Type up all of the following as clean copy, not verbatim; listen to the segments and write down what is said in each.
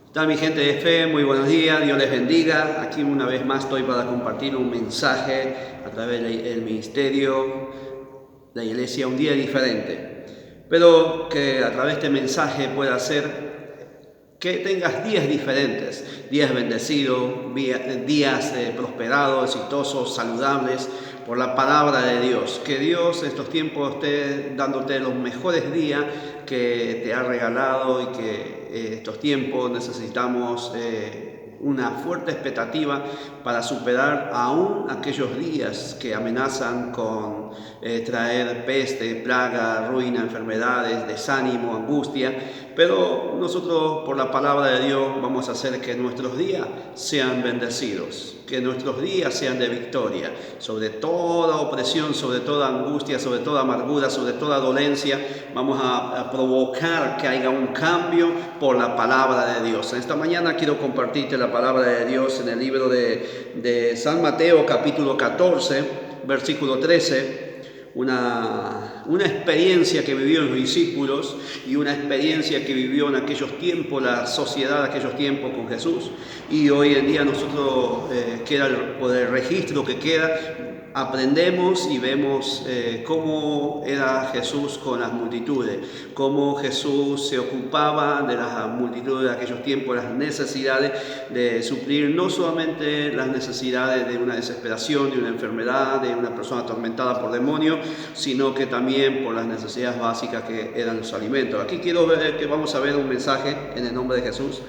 ¿Qué tal mi gente de fe? Muy buenos días, Dios les bendiga. Aquí una vez más estoy para compartir un mensaje a través del ministerio, la iglesia, un día diferente. Pero que a través de este mensaje pueda hacer que tengas días diferentes, días bendecidos, días prosperados, exitosos, saludables por la palabra de Dios. Que Dios en estos tiempos esté dándote los mejores días que te ha regalado y que estos tiempos necesitamos una fuerte expectativa para superar aún aquellos días que amenazan con traer peste, plaga, ruina, enfermedades, desánimo, angustia. Pero nosotros por la palabra de Dios vamos a hacer que nuestros días sean bendecidos, que nuestros días sean de victoria sobre toda opresión, sobre toda angustia, sobre toda amargura, sobre toda dolencia. Vamos a provocar que haya un cambio por la palabra de Dios. En esta mañana quiero compartirte la palabra de Dios en el libro de San Mateo, capítulo 14, versículo 13. Una experiencia que vivió los discípulos y una experiencia que vivió en aquellos tiempos la sociedad de aquellos tiempos con Jesús, y hoy en día nosotros por el registro que queda aprendemos y vemos cómo era Jesús con las multitudes, cómo Jesús se ocupaba de las multitudes de aquellos tiempos, las necesidades de suplir no solamente las necesidades de una desesperación, de una enfermedad, de una persona atormentada por demonios, sino que también por las necesidades básicas que eran los alimentos. Aquí quiero ver que vamos a ver un mensaje en el nombre de Jesús.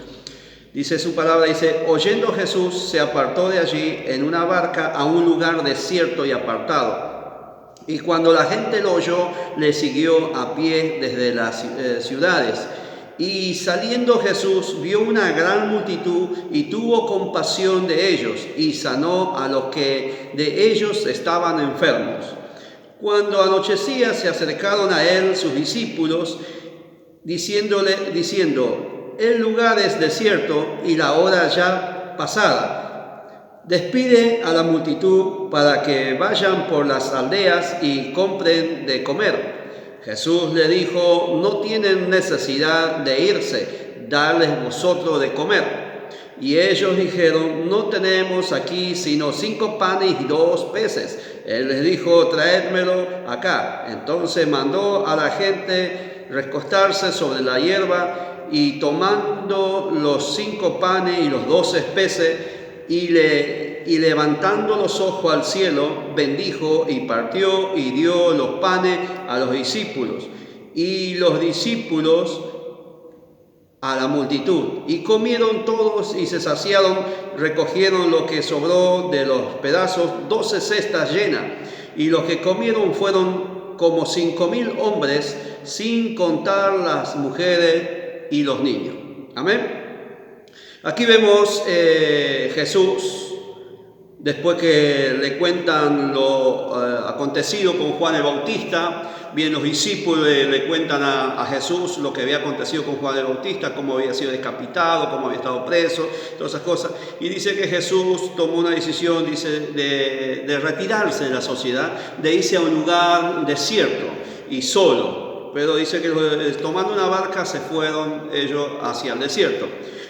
Dice su palabra, dice: oyendo Jesús se apartó de allí en una barca a un lugar desierto y apartado. Y cuando la gente lo oyó, le siguió a pie desde las ciudades. Y saliendo Jesús vio una gran multitud y tuvo compasión de ellos y sanó a los que de ellos estaban enfermos. Cuando anochecía se acercaron a él sus discípulos diciendo: el lugar es desierto y la hora ya pasada. Despide a la multitud para que vayan por las aldeas y compren de comer. Jesús le dijo: no tienen necesidad de irse, dadles vosotros de comer. Y ellos dijeron: no tenemos aquí sino 5 panes y 2 peces. Él les dijo: traédmelo acá. Entonces mandó a la gente recostarse sobre la hierba, y tomando los 5 panes y los 12 peces, y levantando los ojos al cielo, bendijo y partió y dio los panes a los discípulos, y los discípulos a la multitud. Y comieron todos y se saciaron, recogieron lo que sobró de los pedazos, 12 cestas llenas, y los que comieron fueron como 5,000 hombres, sin contar las mujeres y los niños. Amén. Aquí vemos Jesús, después que le cuentan lo acontecido con Juan el Bautista. Bien, los discípulos le cuentan a Jesús lo que había acontecido con Juan el Bautista, cómo había sido decapitado, cómo había estado preso, todas esas cosas. Y dice que Jesús tomó una decisión, dice, de retirarse de la sociedad, de irse a un lugar desierto y solo. Pero dice que tomando una barca se fueron ellos hacia el desierto.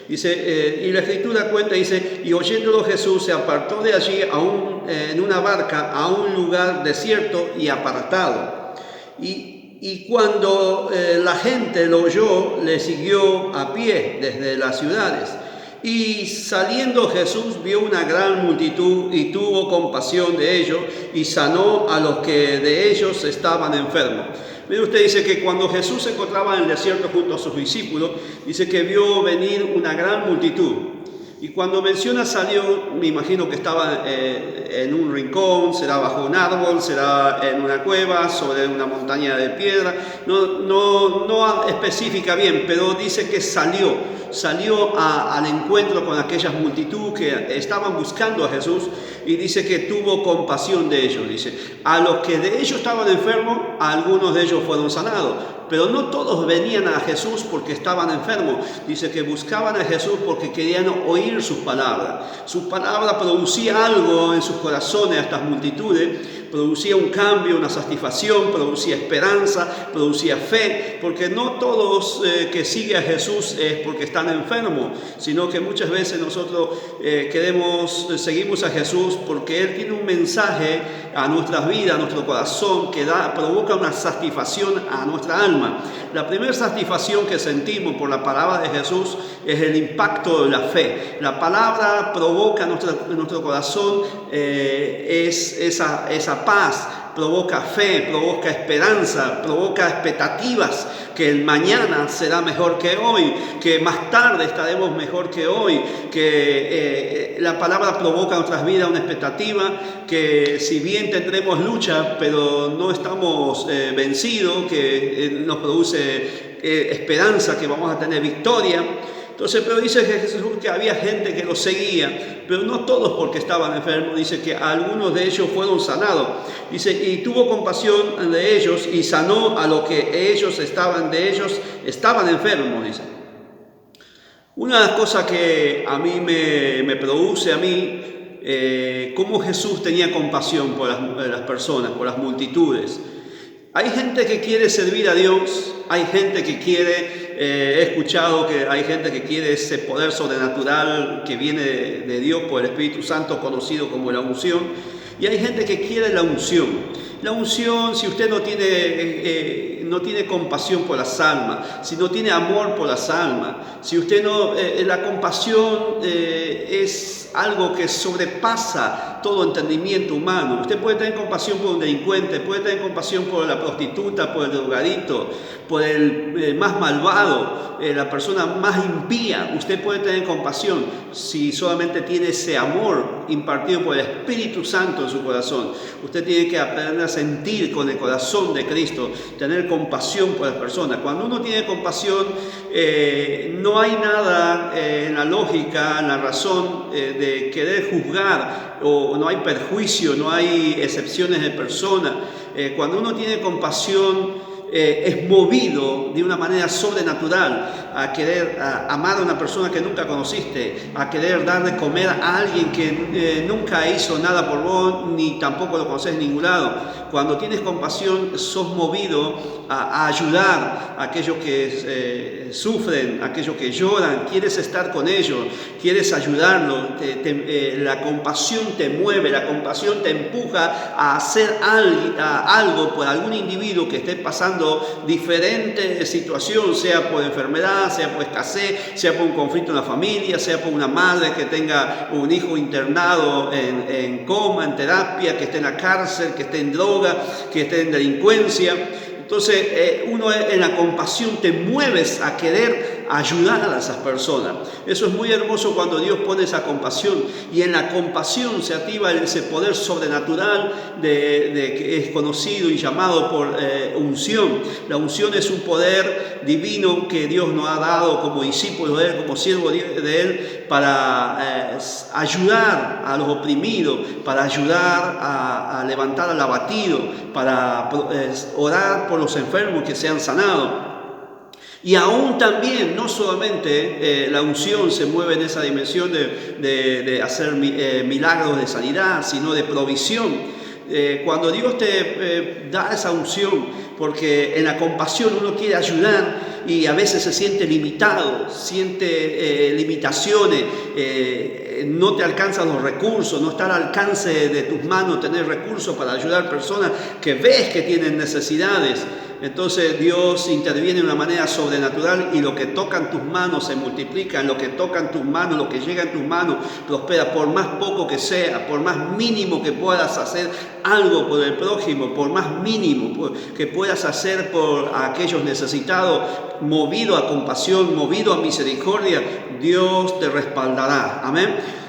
Dice, y la escritura cuenta, dice: y oyéndolo Jesús se apartó de allí en una barca a un lugar desierto y apartado. Y cuando la gente lo oyó, le siguió a pie desde las ciudades. Y saliendo Jesús vio una gran multitud y tuvo compasión de ellos y sanó a los que de ellos estaban enfermos. Mire usted, dice que cuando Jesús se encontraba en el desierto junto a sus discípulos, dice que vio venir una gran multitud. Y cuando menciona salió, me imagino que estaba en un rincón, será bajo un árbol, será en una cueva, sobre una montaña de piedra. No especifica bien, pero dice que salió al encuentro con aquellas multitud que estaban buscando a Jesús, y dice que tuvo compasión de ellos. Dice, a los que de ellos estaban enfermos, a algunos de ellos fueron sanados, pero no todos venían a Jesús porque estaban enfermos. Dice que buscaban a Jesús porque querían oír sus palabras. Su palabra producía algo en sus corazones a estas multitudes, producía un cambio, una satisfacción, producía esperanza, producía fe, porque no todos que siguen a Jesús es porque están enfermos, sino que muchas veces nosotros seguimos a Jesús porque Él tiene un mensaje a nuestras vidas, a nuestro corazón, que provoca una satisfacción a nuestra alma. La primera satisfacción que sentimos por la palabra de Jesús es el impacto de la fe. La palabra provoca en nuestro corazón esa paz, provoca fe, provoca esperanza, provoca expectativas, que el mañana será mejor que hoy, que más tarde estaremos mejor que hoy, que la palabra provoca en nuestras vidas una expectativa, que si bien tendremos lucha, pero no estamos vencidos, que nos produce esperanza, que vamos a tener victoria. Entonces, pero dice Jesús que había gente que lo seguía, pero no todos porque estaban enfermos. Dice que algunos de ellos fueron sanados. Dice, y tuvo compasión de ellos y sanó a los que ellos estaban enfermos, dice. Una de las cosas que a mí me produce cómo Jesús tenía compasión por las personas, por las multitudes. Hay gente que quiere servir a Dios, hay gente que quiere, he escuchado que hay gente que quiere ese poder sobrenatural que viene de Dios por el Espíritu Santo, conocido como la unción, y hay gente que quiere la unción. La unción, si usted no tiene compasión por las almas, si no tiene amor por las almas, si usted no, la compasión es algo que sobrepasa todo entendimiento humano. Usted puede tener compasión por un delincuente, puede tener compasión por la prostituta, por el drogadito, por el más malvado, la persona más impía. Usted puede tener compasión si solamente tiene ese amor impartido por el Espíritu Santo en su corazón. Usted tiene que aprender a sentir con el corazón de Cristo, tener compasión por las personas. Cuando uno tiene compasión, no hay nada en la lógica, en la razón de querer juzgar, o no hay perjuicio, no hay excepciones de persona. Cuando uno tiene compasión, es movido de una manera sobrenatural a querer amar a una persona que nunca conociste, a querer dar de comer a alguien que nunca hizo nada por vos, ni tampoco lo conoces en ningún lado. Cuando tienes compasión, sos movido a ayudar a aquellos que sufren, a aquellos que lloran, quieres estar con ellos, quieres ayudarlos. La compasión te mueve, la compasión te empuja a hacer algo por algún individuo que esté pasando diferentes situaciones, sea por enfermedad, sea por escasez, sea por un conflicto en la familia, sea por una madre que tenga un hijo internado en coma, en terapia, que esté en la cárcel, que esté en droga, que esté en delincuencia. Entonces, uno en la compasión te mueves a querer ayudar a esas personas. Eso es muy hermoso cuando Dios pone esa compasión, y en la compasión se activa ese poder sobrenatural que es conocido y llamado por unción. La unción es un poder divino que Dios nos ha dado como discípulos de Él, como siervos de Él, para ayudar a los oprimidos, para ayudar a levantar al abatido, para orar por los enfermos que sean sanados. Y aún también, no solamente la unción se mueve en esa dimensión de hacer milagros de sanidad, sino de provisión. Cuando Dios te da esa unción, porque en la compasión uno quiere ayudar y a veces se siente limitado, siente limitaciones, no te alcanzan los recursos, no está al alcance de tus manos tener recursos para ayudar a personas que ves que tienen necesidades. Entonces Dios interviene de una manera sobrenatural, y lo que tocan tus manos se multiplica, lo que tocan tus manos, lo que llega en tus manos prospera, por más poco que sea, por más mínimo que puedas hacer algo por el prójimo, por más mínimo que puedas hacer por aquellos necesitados, movido a compasión, movido a misericordia, Dios te respaldará. Amén.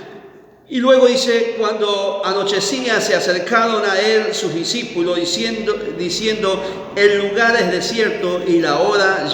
Y luego dice, cuando anochecía se acercaron a él sus discípulos diciendo el lugar es desierto y la hora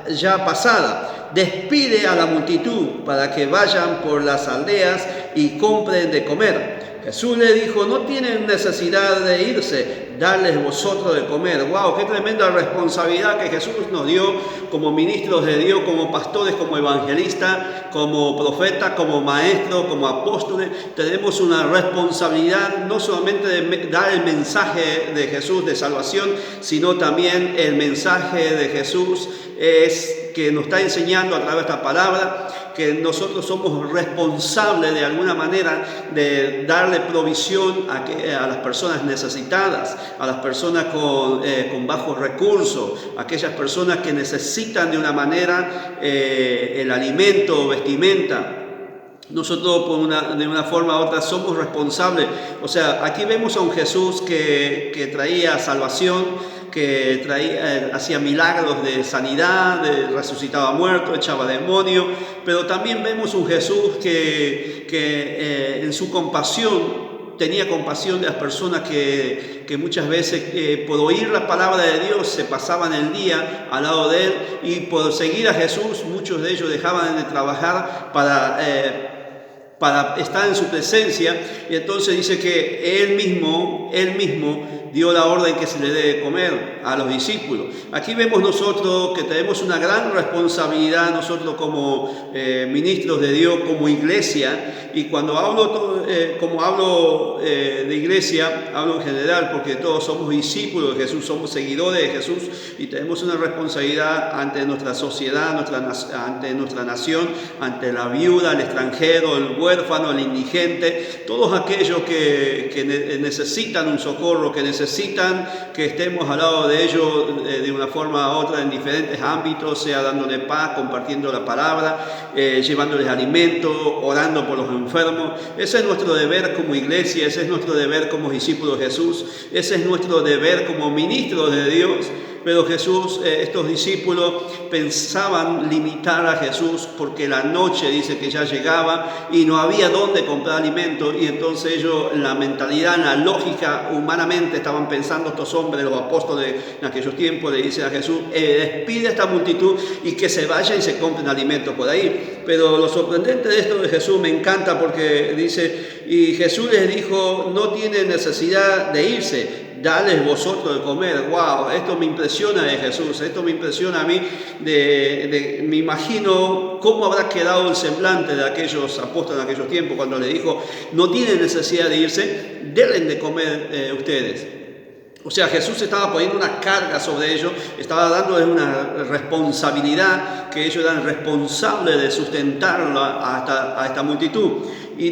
ya pasada. Despide a la multitud para que vayan por las aldeas y compren de comer. Jesús le dijo, no tienen necesidad de irse, darles vosotros de comer. ¡Wow! ¡Qué tremenda responsabilidad que Jesús nos dio como ministros de Dios, como pastores, como evangelistas, como profetas, como maestros, como apóstoles! Tenemos una responsabilidad no solamente de dar el mensaje de Jesús de salvación, sino también el mensaje de Jesús es que nos está enseñando a través de esta palabra que nosotros somos responsables de alguna manera de darle provisión a las personas necesitadas, a las personas con bajos recursos, aquellas personas que necesitan de una manera el alimento o vestimenta. Nosotros de una forma u otra somos responsables. O sea, aquí vemos a un Jesús que traía salvación, que hacía milagros de sanidad, resucitaba muertos, echaba demonios, pero también vemos un Jesús que en su compasión tenía compasión de las personas que muchas veces por oír la palabra de Dios se pasaban el día al lado de él, y por seguir a Jesús muchos de ellos dejaban de trabajar para estar en su presencia, y entonces dice que él mismo dio la orden que se le dé de comer a los discípulos. Aquí vemos nosotros que tenemos una gran responsabilidad, nosotros como ministros de Dios, como iglesia, y cuando hablo de iglesia, hablo en general, porque todos somos discípulos de Jesús, somos seguidores de Jesús, y tenemos una responsabilidad ante nuestra sociedad, ante nuestra nación, ante la viuda, el extranjero, el huérfano, el indigente, todos aquellos que necesitan un socorro, que necesitan que estemos al lado de ellos de una forma u otra en diferentes ámbitos, sea dándole paz, compartiendo la palabra, llevándoles alimento, orando por los enfermos. Ese es nuestro deber como iglesia, ese es nuestro deber como discípulos de Jesús, ese es nuestro deber como ministros de Dios. Pero Jesús, estos discípulos pensaban limitar a Jesús porque la noche dice que ya llegaba y no había dónde comprar alimento, y entonces ellos, la mentalidad, la lógica, humanamente estaban pensando estos hombres, los apóstoles en aquellos tiempos, le dicen a Jesús, despide a esta multitud y que se vayan y se compren alimento por ahí. Pero lo sorprendente de esto de Jesús me encanta, porque dice, y Jesús les dijo, no tiene necesidad de irse, dales vosotros de comer. ¡Wow! Esto me impresiona de Jesús, esto me impresiona a mí, me imagino cómo habrá quedado el semblante de aquellos apóstoles en aquellos tiempos cuando le dijo, no tienen necesidad de irse, denle de comer ustedes. O sea, Jesús estaba poniendo una carga sobre ellos, estaba dándoles una responsabilidad, que ellos eran responsables de sustentarla a esta multitud. Y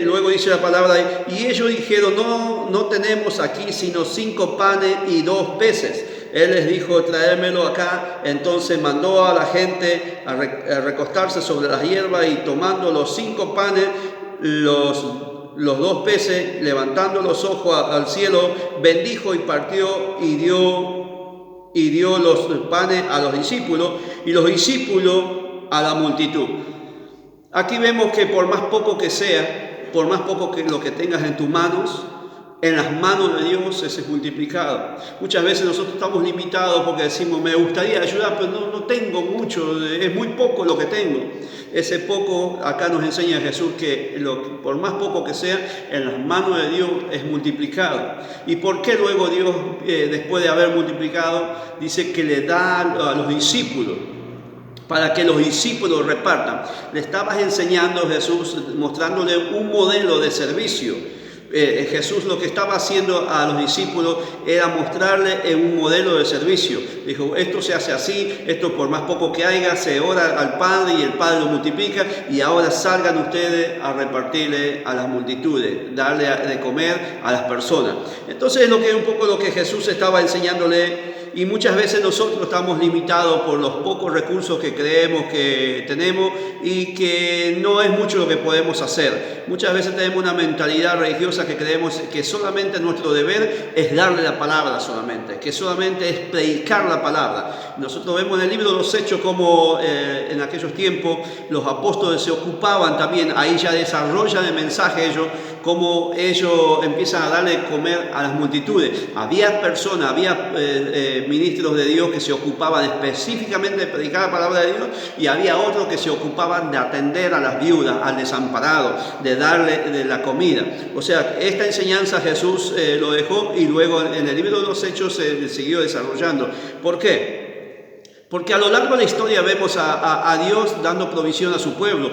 luego dice la palabra, y ellos dijeron, no tenemos aquí sino 5 panes y 2 peces. Él les dijo, traérmelo acá. Entonces mandó a la gente a recostarse sobre las hierbas, y tomando los 5 panes, los 2 peces, levantando los ojos al cielo, bendijo y partió y dio los panes a los discípulos, y los discípulos a la multitud. Aquí vemos que por más poco que sea, por más poco que lo que tengas en tus manos, en las manos de Dios es multiplicado. Muchas veces nosotros estamos limitados porque decimos, me gustaría ayudar, pero no tengo mucho, es muy poco lo que tengo. Ese poco, acá nos enseña Jesús que por más poco que sea, en las manos de Dios es multiplicado. ¿Y por qué luego Dios, después de haber multiplicado, dice que le da a los discípulos? Para que los discípulos repartan. Le estabas enseñando Jesús, mostrándole un modelo de servicio. Jesús lo que estaba haciendo a los discípulos era mostrarle un modelo de servicio. Dijo, esto se hace así, esto por más poco que haya, se ora al Padre y el Padre lo multiplica, y ahora salgan ustedes a repartirle a las multitudes, darle de comer a las personas. Entonces es un poco lo que Jesús estaba enseñándole. Y muchas veces nosotros estamos limitados por los pocos recursos que creemos que tenemos, y que no es mucho lo que podemos hacer. Muchas veces tenemos una mentalidad religiosa que creemos que solamente nuestro deber es darle la palabra solamente, que solamente es predicar la palabra. Nosotros vemos en el libro de los Hechos como en aquellos tiempos los apóstoles se ocupaban también, ahí ya desarrollan el mensaje ellos, como ellos empiezan a darle comer a las multitudes. Había personas, había ministros de Dios que se ocupaban específicamente de predicar la palabra de Dios, y había otros que se ocupaban de atender a las viudas, al desamparado, de darle de la comida. O sea, esta enseñanza Jesús lo dejó, y luego en el libro de los Hechos se siguió desarrollando. ¿Por qué? Porque a lo largo de la historia vemos a Dios dando provisión a su pueblo.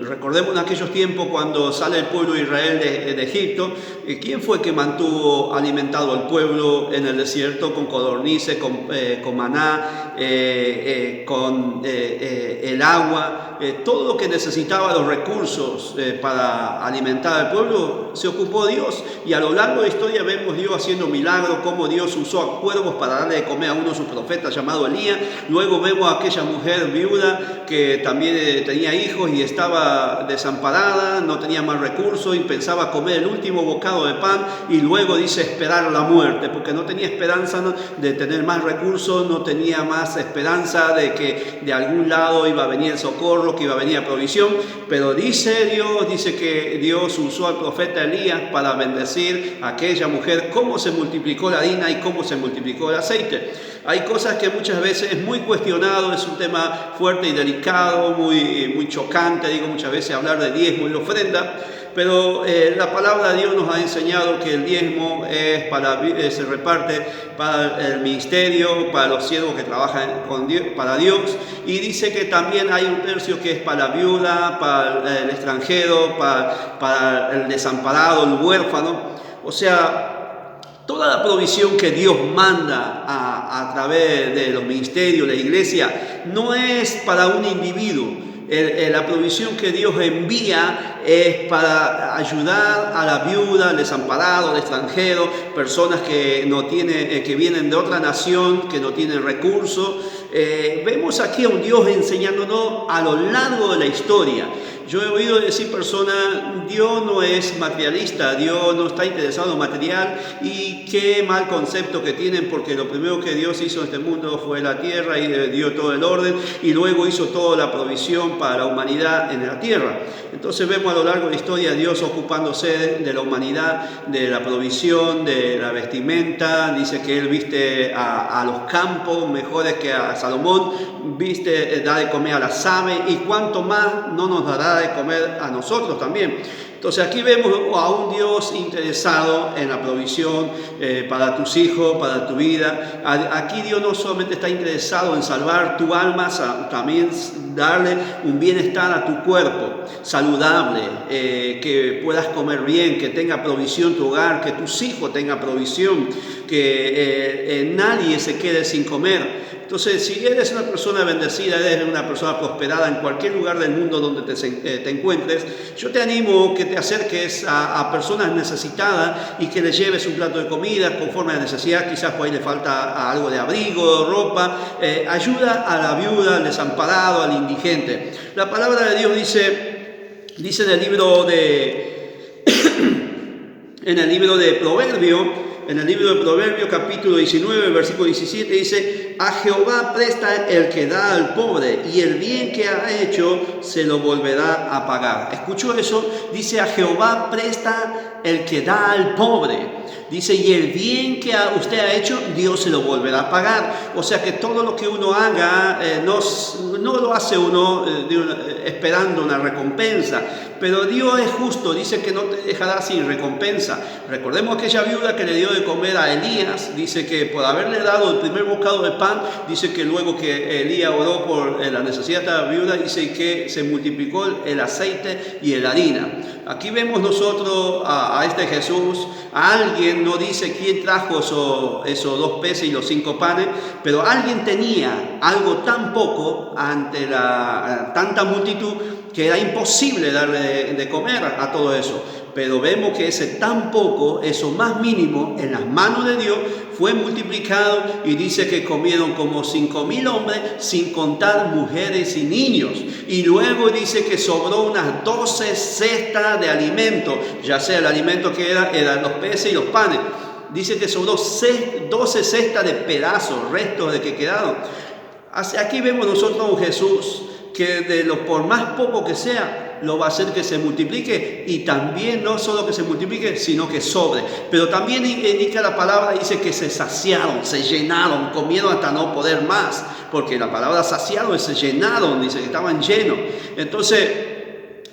Recordemos en aquellos tiempos cuando sale el pueblo de Israel de Egipto. ¿Quién fue que mantuvo alimentado al pueblo en el desierto con codornices, con maná, con el agua? Todo lo que necesitaba, los recursos para alimentar al pueblo, se ocupó Dios. Y a lo largo de la historia vemos Dios haciendo milagros, como Dios usó a cuervos para darle de comer a uno de sus profetas llamado Elías. Luego vemos a aquella mujer viuda que también tenía hijos y estaba desamparada, no tenía más recursos y pensaba comer el último bocado de pan, y luego dice esperar la muerte, porque no tenía esperanza de tener más recursos, no tenía más esperanza de que de algún lado iba a venir el socorro, que iba a venir la provisión. Pero dice que Dios usó al profeta Elías para bendecir a aquella mujer, cómo se multiplicó la harina y cómo se multiplicó el aceite. Hay cosas que muchas veces es muy cuestionado, es un tema fuerte y delicado, muy chocante, digo muchas veces hablar de diezmo y ofrenda, pero la palabra de Dios nos ha enseñado que el diezmo se reparte para el ministerio, para los siervos que trabajan para Dios, y dice que también hay un tercio que es para la viuda, para el extranjero, para el desamparado, el huérfano. O sea, toda la provisión que Dios manda a través de los ministerios, la iglesia, no es para un individuo. La provisión que Dios envía es para ayudar a la viuda, al desamparado, al extranjero, personas que vienen de otra nación, que no tienen recursos. Vemos aquí a un Dios enseñándonos a lo largo de la historia. Yo he oído decir personas, Dios no es materialista, Dios no está interesado en lo material, y qué mal concepto que tienen, porque lo primero que Dios hizo en este mundo fue la tierra y dio todo el orden, y luego hizo toda la provisión para la humanidad en la tierra. Entonces vemos a lo largo de la historia a Dios ocupándose de la humanidad, de la provisión, de la vestimenta. Dice que Él viste a los campos mejores que a Salomón, da de comer a las aves, y cuánto más no nos dará de comer a nosotros también. Entonces aquí vemos a un Dios interesado en la provisión para tus hijos, para tu vida. Aquí Dios no solamente está interesado en salvar tu alma, también darle un bienestar a tu cuerpo saludable, que puedas comer bien, que tenga provisión tu hogar, que tus hijos tengan provisión, que nadie se quede sin comer. Entonces, si eres una persona bendecida, eres una persona prosperada en cualquier lugar del mundo donde te encuentres, yo te animo que te acerques a personas necesitadas y que les lleves un plato de comida conforme a la necesidad. Quizás por ahí le falta algo de abrigo, ropa. Ayuda a la viuda, al desamparado, al indigente. La palabra de Dios dice en el libro de Proverbios, capítulo 19, versículo 17, dice: a Jehová presta el que da al pobre, y el bien que ha hecho se lo volverá a pagar. ¿Escuchó eso? Dice: a Jehová presta el que da al pobre. Dice: y el bien que usted ha hecho, Dios se lo volverá a pagar. O sea que todo lo que uno haga, no lo hace uno esperando una recompensa. Pero Dios es justo, dice que no te dejará sin recompensa. Recordemos aquella viuda que le dio de comer a Elías. Dice que por haberle dado el primer bocado de pan, dice que luego que Elías oró por la necesidad de la viuda, dice que se multiplicó el aceite y la harina. Aquí vemos nosotros a este Jesús. A alguien, no dice quién trajo esos 2 peces y los 5 panes, pero alguien tenía algo tan poco ante tanta multitud que era imposible darle de comer a todo eso. Pero vemos que ese tan poco, eso más mínimo, en las manos de Dios fue multiplicado, y dice que comieron como 5,000 hombres, sin contar mujeres y niños. Y luego dice que sobró unas 12 cestas de alimento, ya sea el alimento que eran los peces y los panes. Dice que sobró 12 cestas de pedazos, restos de que quedaron. Aquí vemos nosotros a un Jesús que por más poco que sea, lo va a hacer que se multiplique, y también no solo que se multiplique, sino que sobre. Pero también indica la palabra, dice que se saciaron, se llenaron, comieron hasta no poder más, porque la palabra saciaron es se llenaron, dice que estaban llenos. Entonces,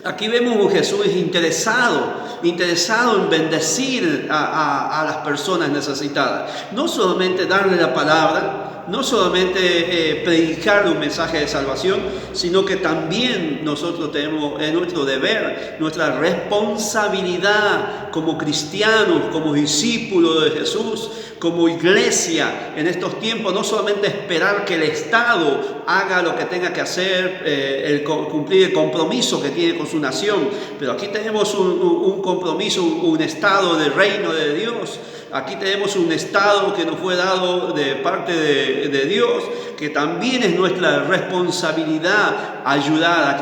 aquí vemos un Jesús interesado en bendecir a las personas necesitadas. No solamente darle la palabra, no solamente predicarle un mensaje de salvación, sino que también nosotros tenemos nuestro deber, nuestra responsabilidad como cristianos, como discípulos de Jesús, como iglesia en estos tiempos, no solamente esperar que el Estado haga lo que tenga que hacer, cumplir el compromiso que tiene con su nación, pero aquí tenemos un compromiso, un Estado del reino de Dios. Aquí tenemos un Estado que nos fue dado de parte de Dios, que también es nuestra responsabilidad ayudar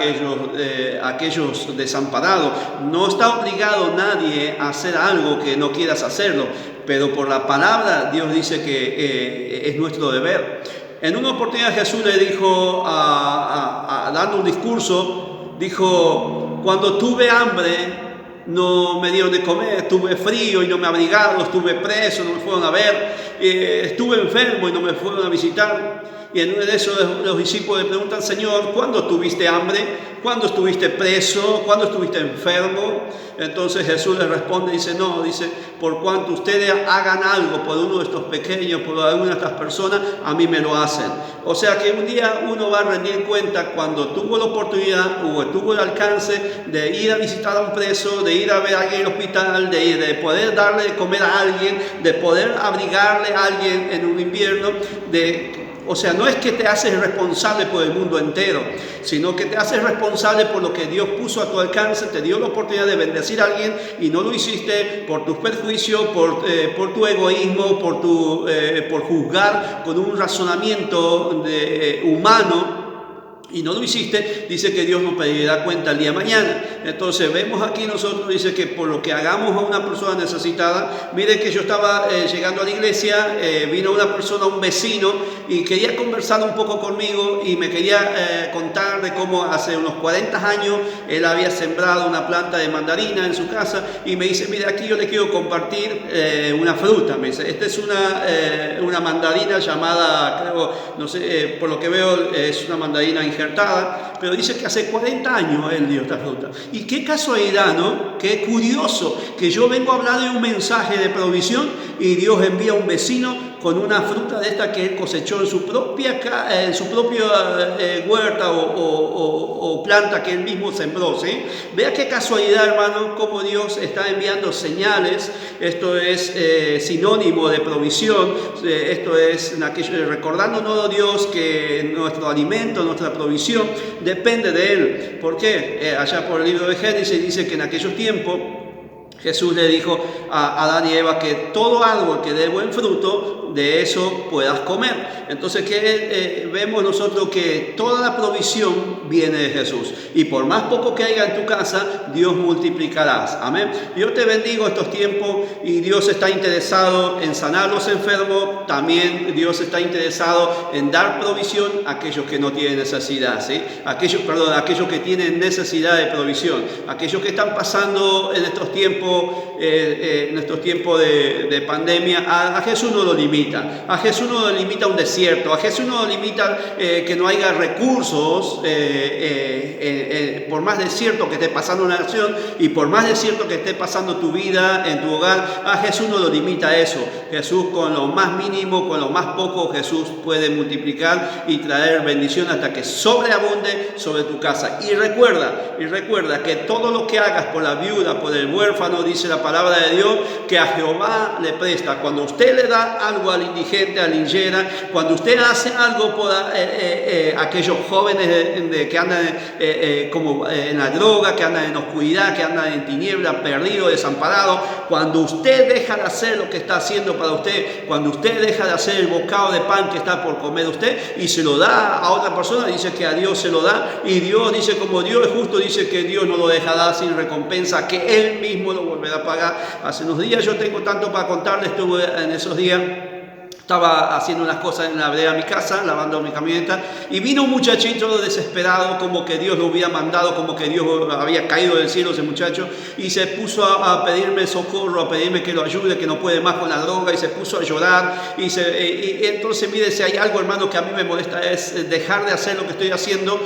a aquellos desamparados. No está obligado nadie a hacer algo que no quieras hacerlo, pero por la palabra Dios dice que es nuestro deber. En una oportunidad Jesús le dijo, dando un discurso, dijo: cuando tuve hambre, no me dieron de comer, estuve frío y no me abrigaron, estuve preso, no me fueron a ver, estuve enfermo y no me fueron a visitar. Y en uno de esos los discípulos le preguntan: Señor, ¿cuándo tuviste hambre? ¿Cuándo estuviste preso? ¿Cuándo estuviste enfermo? Entonces Jesús les responde, dice: por cuanto ustedes hagan algo por uno de estos pequeños, por alguna de estas personas, a mí me lo hacen. O sea que un día uno va a rendir cuenta cuando tuvo la oportunidad o tuvo el alcance de ir a visitar a un preso, de ir a ver a alguien en el hospital, de poder darle de comer a alguien, de poder abrigarle a alguien en un invierno, o sea, no es que te haces responsable por el mundo entero, sino que te haces responsable por lo que Dios puso a tu alcance, te dio la oportunidad de bendecir a alguien y no lo hiciste por tus perjuicios, por tu egoísmo, por juzgar con un razonamiento humano. Y no lo hiciste, dice que Dios nos pedirá cuenta el día de mañana. Entonces vemos aquí nosotros, dice que por lo que hagamos a una persona necesitada. Mire que yo estaba llegando a la iglesia, vino una persona, un vecino, y quería conversar un poco conmigo y me quería contar de cómo hace unos 40 años él había sembrado una planta de mandarina en su casa, y me dice: mire, aquí yo le quiero compartir una fruta. Me dice: esta es una mandarina llamada, creo, no sé, por lo que veo es una mandarina injertada, pero dice que hace 40 años él dio esta fruta. Y qué casualidad, ¿no? Qué curioso que yo vengo a hablar de un mensaje de provisión y Dios envía a un vecino con una fruta de esta que él cosechó en su propia huerta o planta que él mismo sembró, ¿sí? Vea qué casualidad, hermano, cómo Dios está enviando señales. Esto es sinónimo de provisión. Esto es recordándonos a Dios que nuestro alimento, nuestra provisión depende de Él. ¿Por qué? Allá por el libro de Génesis dice que en aquellos tiempos Jesús le dijo a Adán y Eva que todo árbol que dé buen fruto, de eso puedas comer. Entonces, ¿qué vemos nosotros? Que toda la provisión viene de Jesús. Y por más poco que haya en tu casa, Dios multiplicarás. Amén. Yo te bendigo estos tiempos, y Dios está interesado en sanar a los enfermos. También Dios está interesado en dar provisión a aquellos que no tienen necesidad, ¿sí? Aquellos que tienen necesidad de provisión. Aquellos que están pasando en estos tiempos de pandemia, a Jesús no lo limita. A Jesús no lo limita un desierto. A Jesús no lo limita que no haya recursos, por más desierto que esté pasando una nación y por más desierto que esté pasando tu vida en tu hogar. A Jesús no lo limita eso. Jesús, con lo más mínimo, con lo más poco, Jesús puede multiplicar y traer bendición hasta que sobreabunde sobre tu casa. Y recuerda que todo lo que hagas por la viuda, por el huérfano, dice la palabra de Dios, que a Jehová le presta. Cuando usted le da algo al indigente, al lingera, cuando usted hace algo por aquellos jóvenes que andan como en la droga, que andan en oscuridad, que andan en tinieblas, perdidos, desamparados, cuando usted deja de hacer lo que está haciendo para usted, cuando usted deja de hacer el bocado de pan que está por comer usted y se lo da a otra persona, dice que a Dios se lo da, y Dios dice, como Dios es justo, dice que Dios no lo dejará sin recompensa, que Él mismo lo volverá a pagar. Hace unos días, yo tengo tanto para contarles, estuve en esos días Estaba haciendo unas cosas en la vereda de mi casa, lavando mi camioneta, y vino un muchachito desesperado, como que Dios lo hubiera mandado, como que Dios había caído del cielo ese muchacho, y se puso a pedirme socorro, a pedirme que lo ayude, que no puede más con la droga, y se puso a llorar. Y entonces, mire, si hay algo, hermano, que a mí me molesta es dejar de hacer lo que estoy haciendo,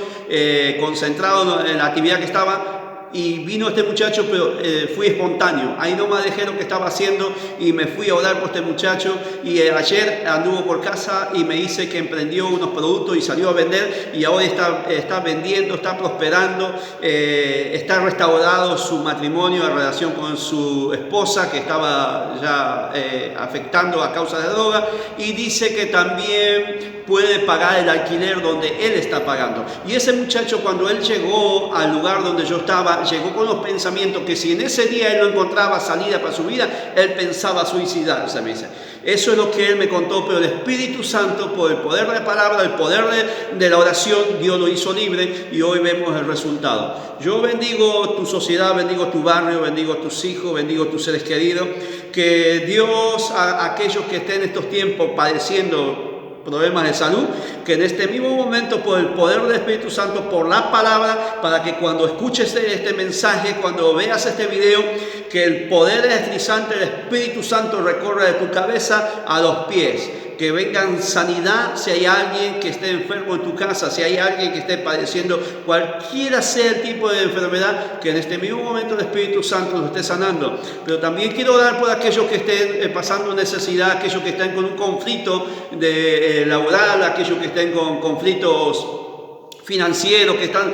concentrado en la actividad que estaba. Y vino este muchacho, pero fui espontáneo. Ahí nomás dejé lo que estaba haciendo y me fui a orar por este muchacho. Y ayer anduvo por casa y me dice que emprendió unos productos y salió a vender. Y ahora está vendiendo, está prosperando, está restaurado su matrimonio en relación con su esposa, que estaba ya afectando a causa de droga. Y dice que también puede pagar el alquiler donde él está pagando. Y ese muchacho, cuando él llegó al lugar donde yo estaba, llegó con los pensamientos que si en ese día él no encontraba salida para su vida, él pensaba suicidarse, me dice. Eso es lo que él me contó, pero el Espíritu Santo, por el poder de la palabra, el poder de la oración, Dios lo hizo libre y hoy vemos el resultado. Yo bendigo tu sociedad, bendigo tu barrio, bendigo tus hijos, bendigo tus seres queridos. Que Dios, a aquellos que estén en estos tiempos padeciendo problemas de salud, que en este mismo momento, por el poder del Espíritu Santo, por la palabra, para que cuando escuches este mensaje, cuando veas este video, que el poder electrizante del Espíritu Santo recorra de tu cabeza a los pies, que vengan sanidad si hay alguien que esté enfermo en tu casa, si hay alguien que esté padeciendo cualquiera sea el tipo de enfermedad, que en este mismo momento el Espíritu Santo lo esté sanando. Pero también quiero orar por aquellos que estén pasando necesidad, aquellos que estén con un conflicto laboral, aquellos que estén con conflictos financieros, que están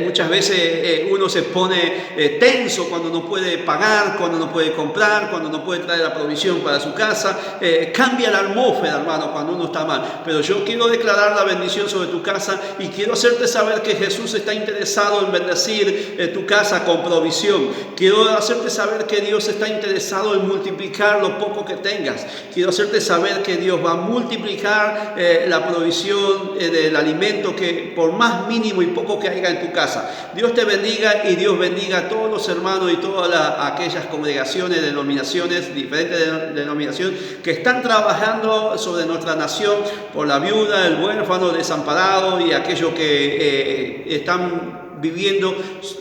muchas veces uno se pone tenso cuando no puede pagar, cuando no puede comprar, cuando no puede traer la provisión para su casa. Cambia la atmósfera, hermano, cuando uno está mal. Pero yo quiero declarar la bendición sobre tu casa y quiero hacerte saber que Jesús está interesado en bendecir tu casa con provisión. Quiero hacerte saber que Dios está interesado en multiplicar lo poco que tengas. Quiero hacerte saber que Dios va a multiplicar la provisión del alimento que por más mínimo y poco que haya en tu casa. Dios te bendiga y Dios bendiga a todos los hermanos y todas aquellas congregaciones, denominaciones, diferentes denominaciones que están trabajando sobre nuestra nación por la viuda, el huérfano, el desamparado y aquellos que están viviendo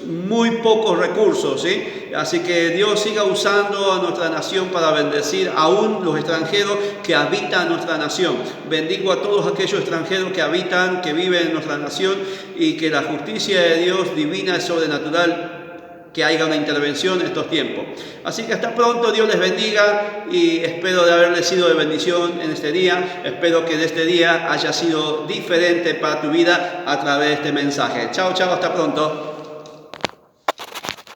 muy pocos recursos, ¿sí? Así que Dios siga usando a nuestra nación para bendecir aún los extranjeros que habitan nuestra nación. Bendigo a todos aquellos extranjeros que habitan, que viven en nuestra nación, y que la justicia de Dios divina y sobrenatural, que haya una intervención en estos tiempos. Así que hasta pronto, Dios les bendiga y espero de haberles sido de bendición en este día. Espero que de este día haya sido diferente para tu vida a través de este mensaje. Chao, chao, hasta pronto.